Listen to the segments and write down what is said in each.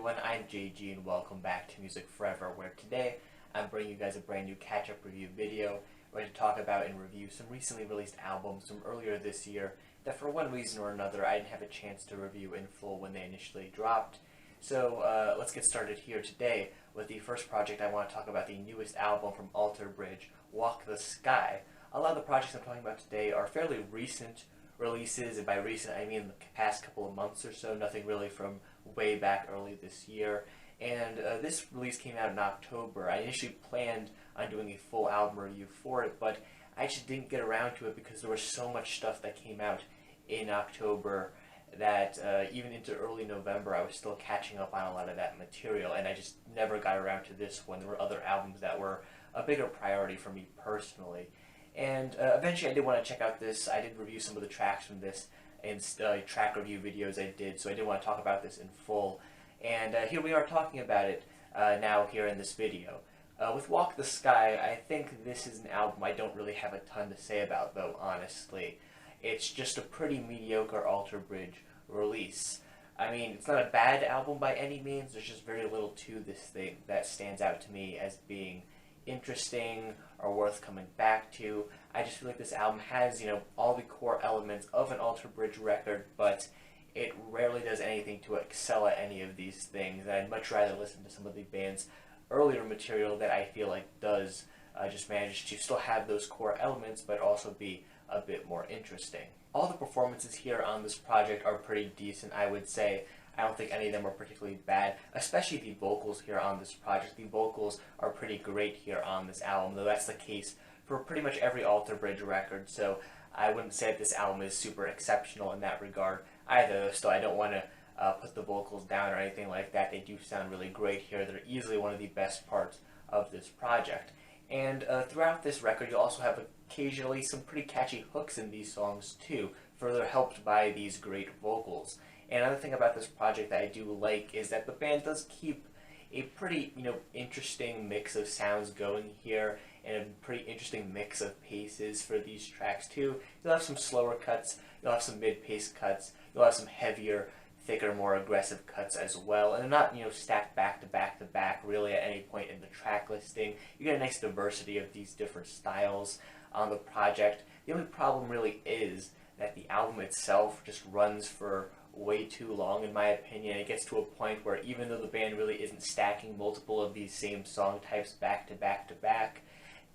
everyone, I'm JG and welcome back to MusicForever, where today I'm bringing you guys a brand new catch-up review video. We're going to talk about and review some recently released albums from earlier this year that for one reason or another I didn't have a chance to review in full when they initially dropped. So let's get started here today with the first project. I want to talk about the newest album from Alter Bridge, Walk the Sky. A lot of the projects I'm talking about today are fairly recent releases, and by recent I mean the past couple of months or so, nothing really from way back early this year. And this release came out in October. I initially planned on doing a full album review for it, but I just didn't get around to it because there was so much stuff that came out in October that even into early November I was still catching up on a lot of that material, and I just never got around to this one. There were other albums that were a bigger priority for me personally. And eventually I did want to check out this. I did review some of the tracks from this in track review videos I did, so I did want to talk about this in full. And here we are talking about it now here in this video. With Walk the Sky, I think this is an album I don't really have a ton to say about, though, honestly. It's just a pretty mediocre Alter Bridge release. I mean, it's not a bad album by any means. There's just very little to this thing that stands out to me as being interesting or worth coming back to. I just feel like this album has, all the core elements of an Alter Bridge record, but it rarely does anything to excel at any of these things. I'd much rather listen to some of the band's earlier material that I feel like does just manage to still have those core elements, but also be a bit more interesting. All the performances here on this project are pretty decent, I would say. I don't think any of them are particularly bad, especially the vocals here on this project. The vocals are pretty great here on this album, though that's the case for pretty much every Alter Bridge record, so I wouldn't say that this album is super exceptional in that regard either. Still, I don't want to put the vocals down or anything like that. They do sound really great here. They're easily one of the best parts of this project. And throughout this record, you'll also have occasionally some pretty catchy hooks in these songs too, further helped by these great vocals. And another thing about this project that I do like is that the band does keep a pretty, interesting mix of sounds going here, and a pretty interesting mix of paces for these tracks too. You'll have some slower cuts, you'll have some mid-pace cuts, you'll have some heavier, thicker, more aggressive cuts as well, and they're not, stacked back to back to back really at any point in the track listing. You get a nice diversity of these different styles on the project. The only problem really is that the album itself just runs for way too long, in my opinion. It gets to a point where even though the band really isn't stacking multiple of these same song types back to back to back,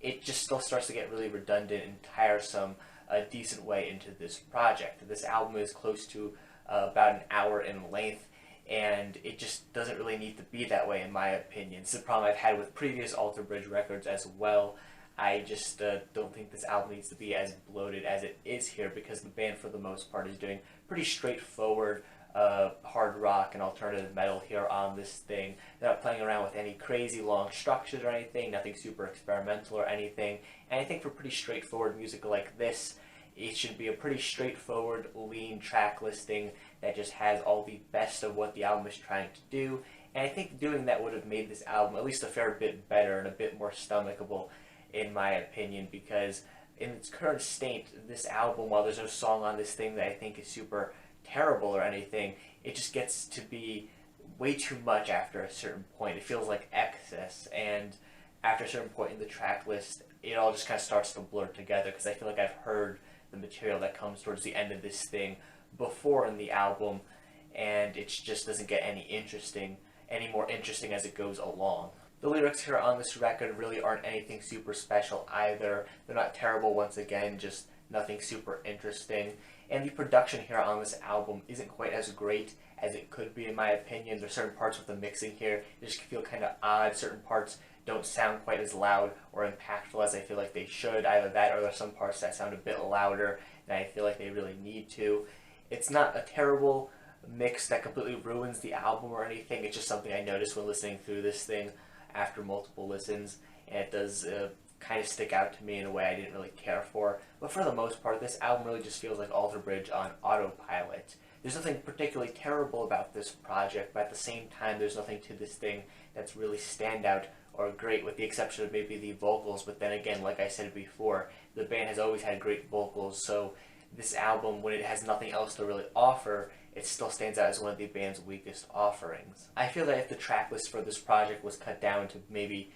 it just still starts to get really redundant and tiresome a decent way into this project. This album is close to about an hour in length, and it just doesn't really need to be that way, in my opinion. It's a problem I've had with previous Alter Bridge records as well. I just don't think this album needs to be as bloated as it is here, because the band for the most part is doing pretty straightforward hard rock and alternative metal here on this thing. They're not playing around with any crazy long structures or anything, nothing super experimental or anything. And I think for pretty straightforward music like this, it should be a pretty straightforward, lean track listing that just has all the best of what the album is trying to do. And I think doing that would have made this album at least a fair bit better and a bit more stomachable, in my opinion, because in its current state, this album, while there's no song on this thing that I think is super terrible or anything, it just gets to be way too much after a certain point. It feels like excess, and after a certain point in the track list, it all just kind of starts to blur together, because I feel like I've heard the material that comes towards the end of this thing before in the album, and it just doesn't get any more interesting as it goes along. The lyrics here on this record really aren't anything super special either. They're not terrible, once again, just nothing super interesting. And the production here on this album isn't quite as great as it could be, in my opinion. There's certain parts with the mixing here that just feel kind of odd. Certain parts don't sound quite as loud or impactful as I feel like they should. Either that, or there's some parts that sound a bit louder than I feel like they really need to. It's not a terrible mix that completely ruins the album or anything. It's just something I noticed when listening through this thing after multiple listens, and it does kind of stick out to me in a way I didn't really care for. But for the most part, this album really just feels like Alter Bridge on autopilot. There's nothing particularly terrible about this project, but at the same time, there's nothing to this thing that's really standout or great, with the exception of maybe the vocals. But then again, like I said before, the band has always had great vocals, so this album, when it has nothing else to really offer, it still stands out as one of the band's weakest offerings. I feel that if the track list for this project was cut down to maybe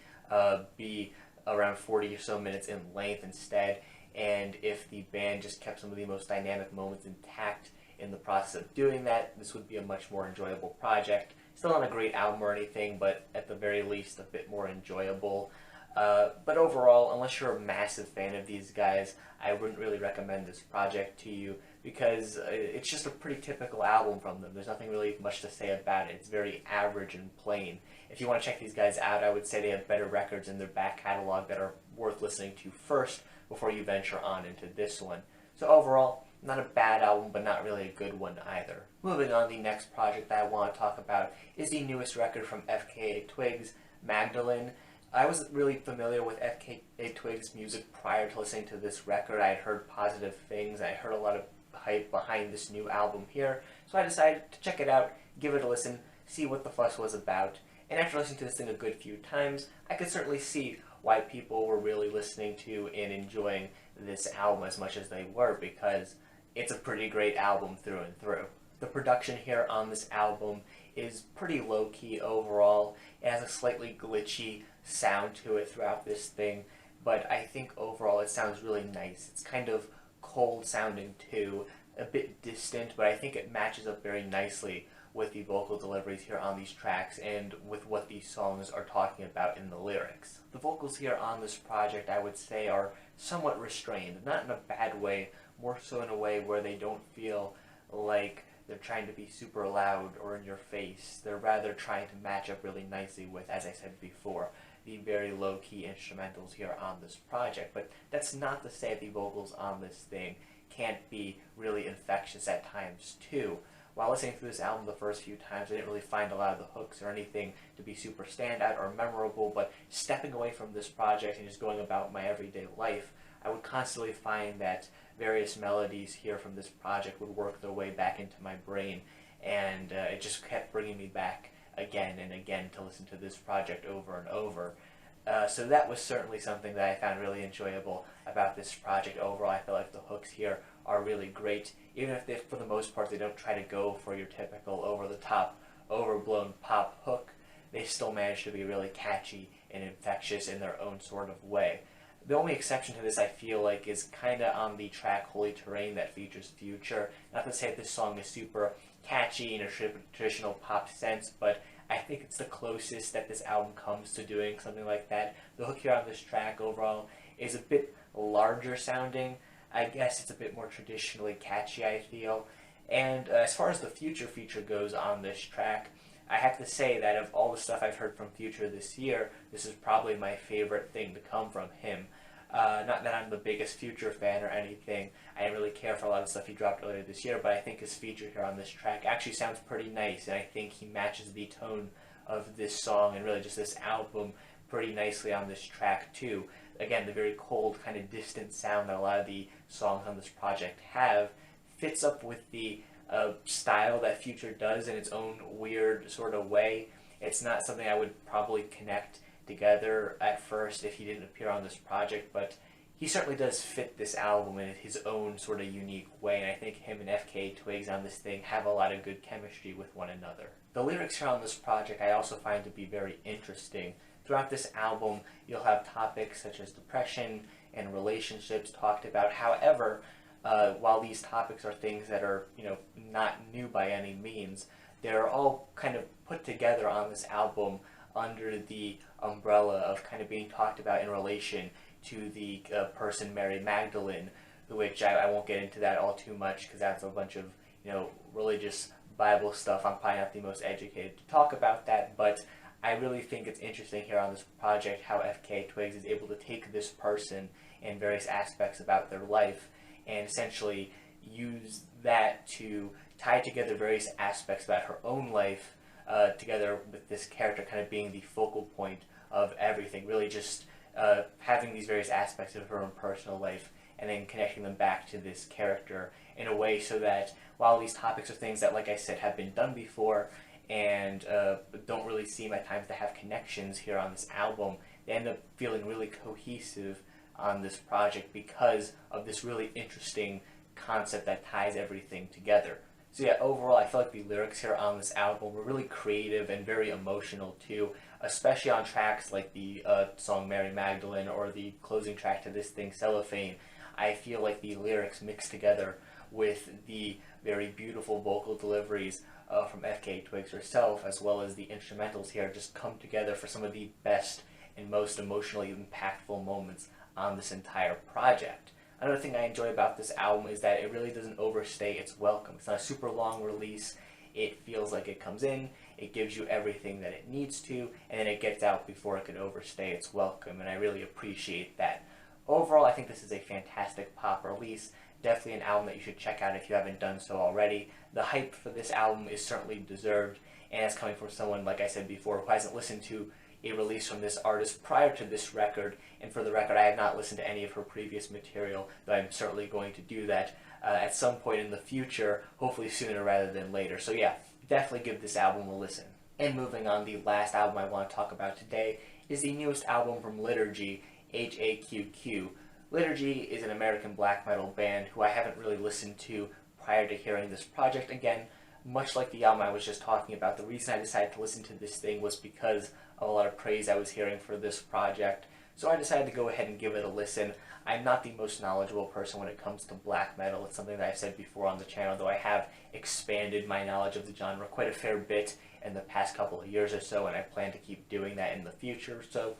be around 40 or so minutes in length instead, and if the band just kept some of the most dynamic moments intact in the process of doing that, this would be a much more enjoyable project. Still not a great album or anything, but at the very least a bit more enjoyable. But overall, unless you're a massive fan of these guys, I wouldn't really recommend this project to you because it's just a pretty typical album from them. There's nothing really much to say about it. It's very average and plain. If you want to check these guys out, I would say they have better records in their back catalog that are worth listening to first before you venture on into this one. So overall, not a bad album, but not really a good one either. Moving on, the next project that I want to talk about is the newest record from FKA twigs, Magdalene. I wasn't really familiar with FKA twigs music prior to listening to this record. I had heard positive things. I heard a lot of hype behind this new album here. So I decided to check it out, give it a listen, see what the fuss was about. And after listening to this thing a good few times, I could certainly see why people were really listening to and enjoying this album as much as they were, because it's a pretty great album through and through. The production here on this album is pretty low-key overall. It has a slightly glitchy sound to it throughout this thing, but I think overall it sounds really nice. It's kind of cold sounding too, a bit distant, but I think it matches up very nicely with the vocal deliveries here on these tracks and with what these songs are talking about in the lyrics. The vocals here on this project, I would say, are somewhat restrained, not in a bad way, more so in a way where they don't feel like they're trying to be super loud or in your face. They're rather trying to match up really nicely with, as I said before, the very low-key instrumentals here on this project. But that's not to say the vocals on this thing can't be really infectious at times too. While listening through this album the first few times, I didn't really find a lot of the hooks or anything to be super standout or memorable, but stepping away from this project and just going about my everyday life, I would constantly find that various melodies here from this project would work their way back into my brain, and it just kept bringing me back again and again to listen to this project over and over. So that was certainly something that I found really enjoyable about this project overall. I feel like the hooks here are really great, even if they, for the most part, they don't try to go for your typical over-the-top, overblown pop hook. They still manage to be really catchy and infectious in their own sort of way. The only exception to this, I feel like, is kind of on the track Holy Terrain that features Future. Not to say that this song is super catchy in a traditional pop sense, but I think it's the closest that this album comes to doing something like that. The hook here on this track overall is a bit larger sounding. I guess it's a bit more traditionally catchy, I feel. And as far as the Future feature goes on this track, I have to say that of all the stuff I've heard from Future this year, this is probably my favorite thing to come from him. Not that I'm the biggest Future fan or anything. I didn't really care for a lot of stuff he dropped earlier this year, but I think his feature here on this track actually sounds pretty nice, and I think he matches the tone of this song and really just this album pretty nicely on this track too. Again, the very cold, kind of distant sound that a lot of the songs on this project have fits up with the style that Future does in its own weird sort of way. It's not something I would probably connect together at first if he didn't appear on this project, but he certainly does fit this album in his own sort of unique way, and I think him and FKA twigs on this thing have a lot of good chemistry with one another. The lyrics here on this project I also find to be very interesting. Throughout this album, you'll have topics such as depression and relationships talked about. However, while these topics are things that are, not new by any means, they're all kind of put together on this album under the umbrella of kind of being talked about in relation to the person Mary Magdalene, which I won't get into that all too much because that's a bunch of, religious Bible stuff. I'm probably not the most educated to talk about that, but I really think it's interesting here on this project how FKA twigs is able to take this person and various aspects about their life and essentially use that to tie together various aspects about her own life together with this character kind of being the focal point of everything, really just having these various aspects of her own personal life and then connecting them back to this character in a way so that while these topics are things that, like I said, have been done before and don't really seem at times to have connections here on this album, they end up feeling really cohesive on this project because of this really interesting concept that ties everything together. So yeah, overall, I feel like the lyrics here on this album were really creative and very emotional too, especially on tracks like the song Mary Magdalene or the closing track to this thing, Cellophane. I feel like the lyrics mixed together with the very beautiful vocal deliveries from FKA twigs herself, as well as the instrumentals here, just come together for some of the best and most emotionally impactful moments on this entire project. Another thing I enjoy about this album is that it really doesn't overstay its welcome. It's not a super long release. It feels like it comes in, it gives you everything that it needs to, and then it gets out before it could overstay its welcome, and I really appreciate that. Overall, I think this is a fantastic pop release. Definitely an album that you should check out if you haven't done so already. The hype for this album is certainly deserved, and it's coming from someone, like I said before, who hasn't listened to a release from this artist prior to this record. And for the record, I have not listened to any of her previous material, though I'm certainly going to do that at some point in the future, hopefully sooner rather than later. So yeah, definitely give this album a listen. And moving on, the last album I want to talk about today is the newest album from Liturgy, H.A.Q.Q. Liturgy is an American black metal band who I haven't really listened to prior to hearing this project. Again, much like the album I was just talking about, the reason I decided to listen to this thing was because of a lot of praise I was hearing for this project. So I decided to go ahead and give it a listen. I'm not the most knowledgeable person when it comes to black metal. It's something that I've said before on the channel, though I have expanded my knowledge of the genre quite a fair bit in the past couple of years or so, and I plan to keep doing that in the future. So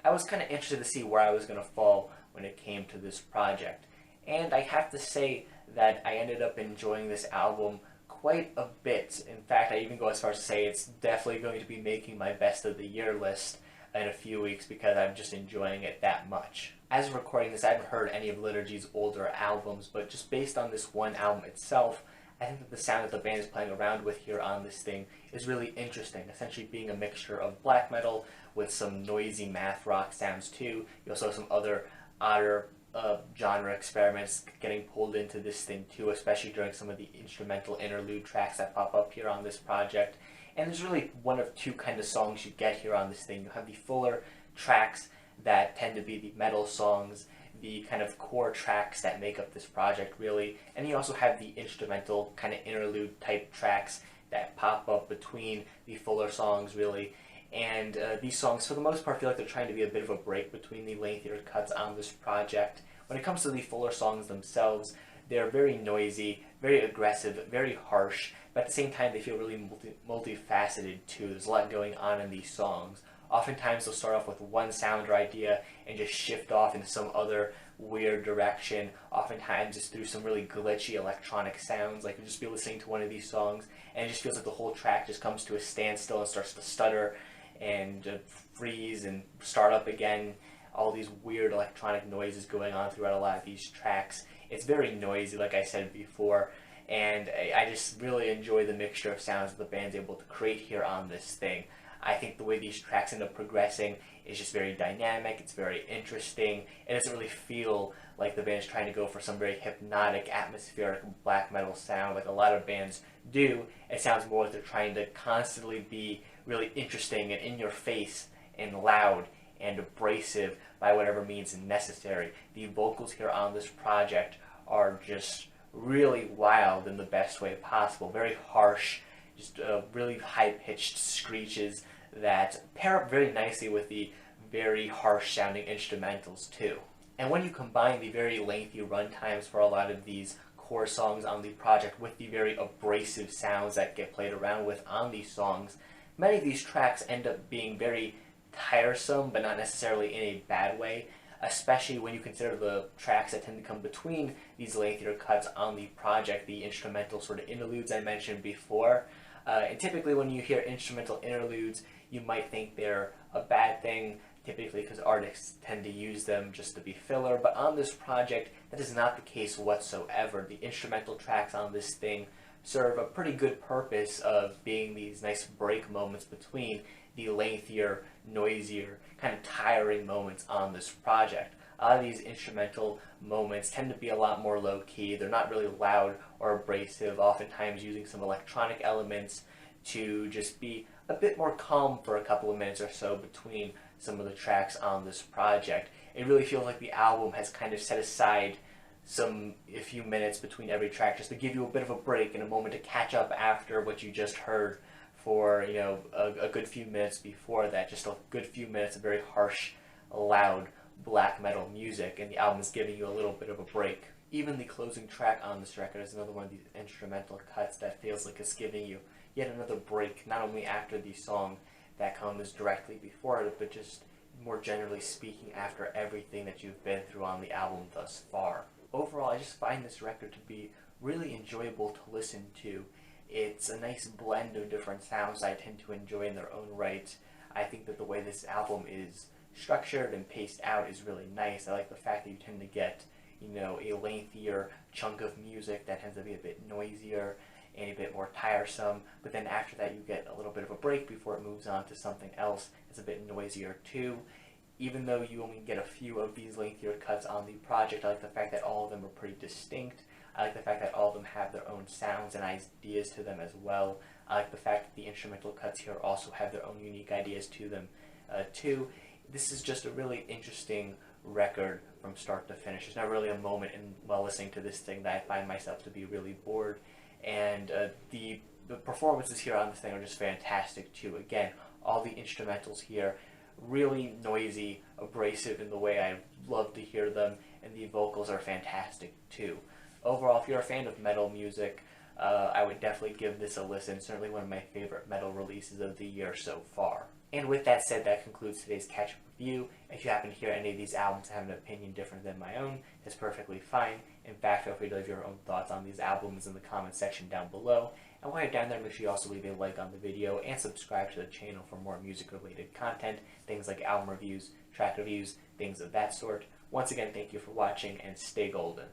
I was kind of interested to see where I was going to fall when it came to this project. And I have to say that I ended up enjoying this album quite a bit. In fact, I even go as far as to say it's definitely going to be making my best of the year list in a few weeks because I'm just enjoying it that much. As of recording this, I haven't heard any of Liturgy's older albums, but just based on this one album itself, I think that the sound that the band is playing around with here on this thing is really interesting, essentially being a mixture of black metal with some noisy math rock sounds too. You also have some other odder genre experiments getting pulled into this thing too, especially during some of the instrumental interlude tracks that pop up here on this project. And there's really one of two kind of songs you get here on this thing. You have the fuller tracks that tend to be the metal songs, the kind of core tracks that make up this project really, and you also have the instrumental kind of interlude type tracks that pop up between the fuller songs really. And these songs, for the most part, feel like they're trying to be a bit of a break between the lengthier cuts on this project. When it comes to the fuller songs themselves, they're very noisy, very aggressive, very harsh, but at the same time they feel really multifaceted too. There's a lot going on in these songs. Oftentimes they'll start off with one sound or idea and just shift off into some other weird direction. Oftentimes it's through some really glitchy electronic sounds, like you'll just be listening to one of these songs and it just feels like the whole track just comes to a standstill and starts to stutter and freeze and start up again. All these weird electronic noises going on throughout a lot of these tracks. It's very noisy, like I said before, and I just really enjoy the mixture of sounds that the band's able to create here on this thing. I think the way these tracks end up progressing is just very dynamic, it's very interesting. It doesn't really feel like the band's trying to go for some very hypnotic, atmospheric black metal sound like a lot of bands do. It sounds more like they're trying to constantly be really interesting and in your face and loud and abrasive by whatever means necessary. The vocals here on this project are just really wild in the best way possible. Very harsh, just really high-pitched screeches that pair up very nicely with the very harsh-sounding instrumentals too. And when you combine the very lengthy run times for a lot of these core songs on the project with the very abrasive sounds that get played around with on these songs, many of these tracks end up being very tiresome, but not necessarily in a bad way, especially when you consider the tracks that tend to come between these lengthier cuts on the project, the instrumental sort of interludes I mentioned before. And typically when you hear instrumental interludes, you might think they're a bad thing, typically because artists tend to use them just to be filler, but on this project, that is not the case whatsoever. The instrumental tracks on this thing serve a pretty good purpose of being these nice break moments between the lengthier, noisier, kind of tiring moments on this project. A lot of these instrumental moments tend to be a lot more low-key. They're not really loud or abrasive, oftentimes using some electronic elements to just be a bit more calm for a couple of minutes or so between some of the tracks on this project. It really feels like the album has kind of set aside a few minutes between every track just to give you a bit of a break and a moment to catch up after what you just heard for, you know, a good few minutes before that. Just a good few minutes of very harsh, loud black metal music, and the album is giving you a little bit of a break. Even the closing track on this record is another one of these instrumental cuts that feels like it's giving you yet another break, not only after the song that comes directly before it, but just more generally speaking after everything that you've been through on the album thus far. Overall, I just find this record to be really enjoyable to listen to. It's a nice blend of different sounds I tend to enjoy in their own right. I think that the way this album is structured and paced out is really nice. I like the fact that you tend to get, you know, a lengthier chunk of music that tends to be a bit noisier and a bit more tiresome, but then after that you get a little bit of a break before it moves on to something else that's a bit noisier too. Even though you only get a few of these lengthier cuts on the project, I like the fact that all of them are pretty distinct. I like the fact that all of them have their own sounds and ideas to them as well. I like the fact that the instrumental cuts here also have their own unique ideas to them too. This is just a really interesting record from start to finish. There's not really a moment while listening to this thing that I find myself to be really bored. And the performances here on this thing are just fantastic too. Again, all the instrumentals here, really noisy, abrasive in the way I love to hear them, and the vocals are fantastic too. Overall, if you're a fan of metal music, I would definitely give this a listen. Certainly one of my favorite metal releases of the year so far. And with that said, that concludes today's catch-up review. If you happen to hear any of these albums and have an opinion different than my own, it's perfectly fine. In fact, feel free to leave your own thoughts on these albums in the comment section down below. And while you're down there, make sure you also leave a like on the video and subscribe to the channel for more music-related content, things like album reviews, track reviews, things of that sort. Once again, thank you for watching, and stay golden.